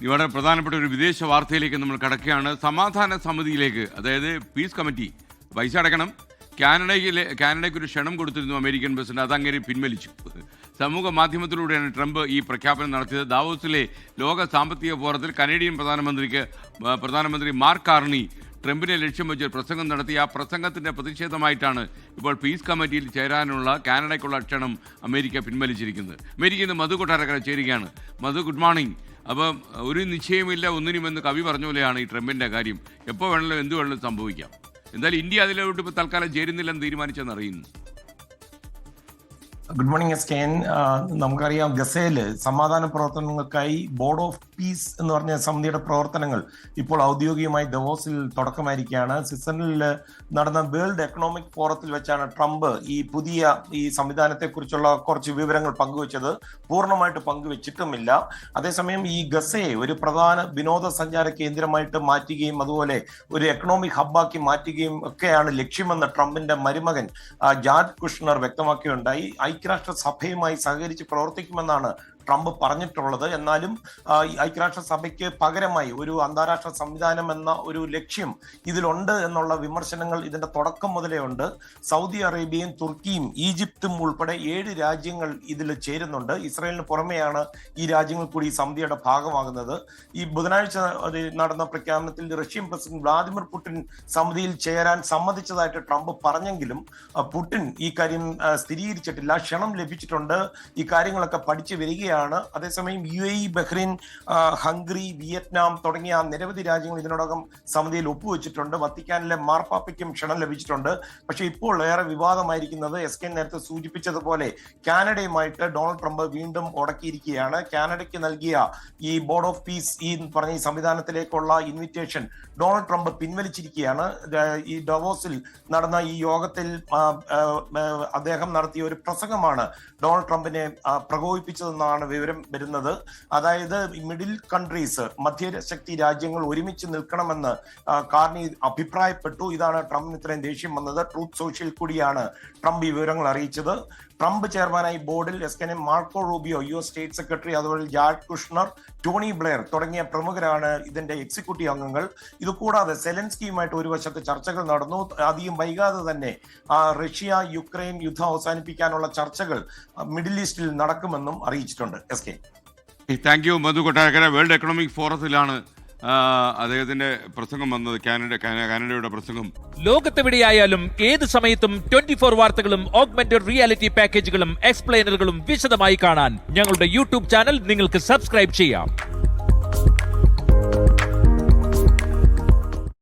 വളരെ പ്രധാനപ്പെട്ട ഒരു വിദേശ വാർത്തയിലേക്ക് നമ്മൾ കടക്കുകയാണ്. സമാധാന സമിതിയിലേക്ക്, അതായത് പീസ് കമ്മിറ്റി പൈസ അടയ്ക്കണം. കാനഡയ്ക്ക് ഒരു ക്ഷണം കൊടുത്തിരുന്നു അമേരിക്കൻ പ്രസിഡന്റ്, അതങ്ങനെ പിൻവലിച്ചു. സമൂഹ മാധ്യമത്തിലൂടെയാണ് ട്രംപ് ഈ പ്രഖ്യാപനം നടത്തിയത്. ദാവോസിലെ ലോക സാമ്പത്തിക ഫോറത്തിൽ കനേഡിയൻ പ്രധാനമന്ത്രി മാർക്ക് കാർണി ട്രംപിനെ ലക്ഷ്യം വെച്ച് പ്രസംഗം നടത്തി. ആ പ്രസംഗത്തിൻ്റെ പ്രതിഷേധമായിട്ടാണ് ഇപ്പോൾ പീസ് കമ്മിറ്റിയിൽ ചേരാനുള്ള കാനഡയ്ക്കുള്ള ക്ഷണം അമേരിക്ക പിൻവലിച്ചിരിക്കുന്നത്. അമേരിക്കയിൽ നിന്ന് മധു കൊട്ടാരക്കര ചേരുകയാണ്. മധു, ഗുഡ് മോർണിംഗ്. അപ്പം ഒരു നിശ്ചയമില്ല ഒന്നിനുമെന്ന് കവി പറഞ്ഞ പോലെയാണ് ഈ ട്രംപിൻ്റെ കാര്യം. എപ്പോൾ വേണമെങ്കിലും എന്ത് വേണമെങ്കിലും സംഭവിക്കാം. എന്തായാലും ഇന്ത്യ അതിലോട്ട് ഇപ്പോൾ തൽക്കാലം ചേരുന്നില്ലെന്ന് തീരുമാനിച്ചെന്ന് അറിയുന്നു. ഗുഡ് മോർണിംഗ് എസ്കേൻ. നമുക്കറിയാം, ഗസയിൽ സമാധാന പ്രവർത്തനങ്ങൾക്കായി ബോർഡ് ഓഫ് പീസ് എന്ന് പറഞ്ഞ സമിതിയുടെ പ്രവർത്തനങ്ങൾ ഇപ്പോൾ ഔദ്യോഗികമായി ദവോസിൽ തുടക്കമായിരിക്കുകയാണ്. സ്വിറ്റ്സർലൻഡിൽ നടന്ന വേൾഡ് എക്കണോമിക് ഫോറത്തിൽ വെച്ചാണ് ട്രംപ് ഈ സംവിധാനത്തെക്കുറിച്ചുള്ള കുറച്ച് വിവരങ്ങൾ പങ്കുവച്ചത്. പൂർണ്ണമായിട്ട് പങ്കുവച്ചിട്ടുമില്ല. അതേസമയം ഈ ഗസയെ ഒരു പ്രധാന വിനോദസഞ്ചാര കേന്ദ്രമായിട്ട് മാറ്റുകയും അതുപോലെ ഒരു എക്കണോമിക് ഹബ്ബാക്കി മാറ്റുകയും ഒക്കെയാണ് ലക്ഷ്യമെന്ന് ട്രംപിന്റെ മരുമകൻ ജാർഡ് കുഷ്ണർ വ്യക്തമാക്കുകയുണ്ടായി. ഐക്യരാഷ്ട്രസഭയുമായി സഹകരിച്ച് പ്രവർത്തിക്കുമെന്നാണ് ട്രംപ് പറഞ്ഞിട്ടുള്ളത്. എന്നാലും ഐക്യരാഷ്ട്രസഭയ്ക്ക് പകരമായി ഒരു അന്താരാഷ്ട്ര സംവിധാനം എന്ന ഒരു ലക്ഷ്യം ഇതിലുണ്ട് എന്നുള്ള വിമർശനങ്ങൾ ഇതിന്റെ തുടക്കം മുതലേ ഉണ്ട്. സൗദി അറേബ്യയും തുർക്കിയും ഈജിപ്തും ഉൾപ്പെടെ 7 രാജ്യങ്ങൾ ഇതിൽ ചേരുന്നുണ്ട്. ഇസ്രായേലിന് പുറമെയാണ് ഈ രാജ്യങ്ങൾ കൂടി ഈ സമിതിയുടെ ഭാഗമാകുന്നത്. ഈ ബുധനാഴ്ച നടന്ന പ്രഖ്യാപനത്തിൽ റഷ്യൻ പ്രസിഡന്റ് വ്ളാദിമിർ പുടിൻ സമിതിയിൽ ചേരാൻ സമ്മതിച്ചതായിട്ട് ട്രംപ് പറഞ്ഞെങ്കിലും പുടിൻ ഈ കാര്യം സ്ഥിരീകരിച്ചിട്ടില്ല. ക്ഷണം ലഭിച്ചിട്ടുണ്ട്, ഈ കാര്യങ്ങളൊക്കെ പഠിച്ചു വരികയാണ്. അതേസമയം UAE, ബഹ്റൈൻ, ഹംഗറി, വിയറ്റ്നാം തുടങ്ങിയ നിരവധി രാജ്യങ്ങൾ ഇതിനോടകം സമിതിയിൽ ഒപ്പുവെച്ചിട്ടുണ്ട്. വത്തിക്കാനിലെ മാർപ്പാപ്പയ്ക്കും ക്ഷണം ലഭിച്ചിട്ടുണ്ട്. പക്ഷെ ഇപ്പോൾ ഏറെ വിവാദമായിരിക്കുന്നത് SK നേരത്തെ സൂചിപ്പിച്ചതുപോലെ കാനഡയുമായിട്ട് ഡൊണാൾഡ് ട്രംപ് വീണ്ടും ഉടക്കിയിരിക്കുകയാണ്. കാനഡയ്ക്ക് നൽകിയ ഈ ബോർഡ് ഓഫ് പീസ് ഈ പറഞ്ഞ ഈ സംവിധാനത്തിലേക്കുള്ള ഇൻവിറ്റേഷൻ ഡൊണാൾഡ് ട്രംപ് പിൻവലിച്ചിരിക്കുകയാണ്. ഈ ഡവോസിൽ നടന്ന ഈ യോഗത്തിൽ അദ്ദേഹം നടത്തിയ ഒരു പ്രസംഗമാണ് ഡൊണാൾഡ് ട്രംപിനെ പ്രകോപിപ്പിച്ചതെന്നാണ് വിവരം വരുന്നത്. അതായത് മിഡിൽ കൺട്രീസ്, മധ്യശക്തി രാജ്യങ്ങൾ ഒരുമിച്ച് നിൽക്കണമെന്ന് കാർണി അഭിപ്രായപ്പെട്ടു. ഇതാണ് ട്രംപിന് ഇത്രയും ദേഷ്യം വന്നത്. ട്രൂത്ത് സോഷ്യൽ കൂടിയാണ് ട്രംപ് ഈ വിവരങ്ങൾ അറിയിച്ചത്. ട്രംപ് ചെയർമാനായി ബോർഡിൽ Marco Rubio US state secretary, അതുപോലെ ജാർഡ് കുഷ്ണർ, ടോണി ബ്ലെയർ തുടങ്ങിയ പ്രമുഖരാണ് ഇതിന്റെ എക്സിക്യൂട്ടീവ് അംഗങ്ങൾ. ഇതുകൂടാതെ സെലൻസ്കിയുമായിട്ട് ഒരു വശത്ത് ചർച്ചകൾ നടന്നു. അധികം വൈകാതെ തന്നെ റഷ്യ യുക്രൈൻ യുദ്ധം അവസാനിപ്പിക്കാനുള്ള ചർച്ചകൾ മിഡിൽ ഈസ്റ്റിൽ നടക്കുമെന്നും അറിയിച്ചിട്ടുണ്ട്. SK. Thank you Madhu Kottarakkara. World economic ഫോറത്തിലാണ് അദ്ദേഹത്തിന്റെ പ്രസംഗം വന്നത്, കാനഡയുടെ പ്രസംഗം. ലോകത്തെവിടെയായാലും ഏത് സമയത്തും 24 വാർത്തകളും ഓഗ്മെന്റഡ് റിയാലിറ്റി പാക്കേജുകളും എക്സ്പ്ലെയിനറുകളും വിശദമായി കാണാൻ ഞങ്ങളുടെ YouTube ചാനൽ നിങ്ങൾക്ക് സബ്സ്ക്രൈബ് ചെയ്യാം.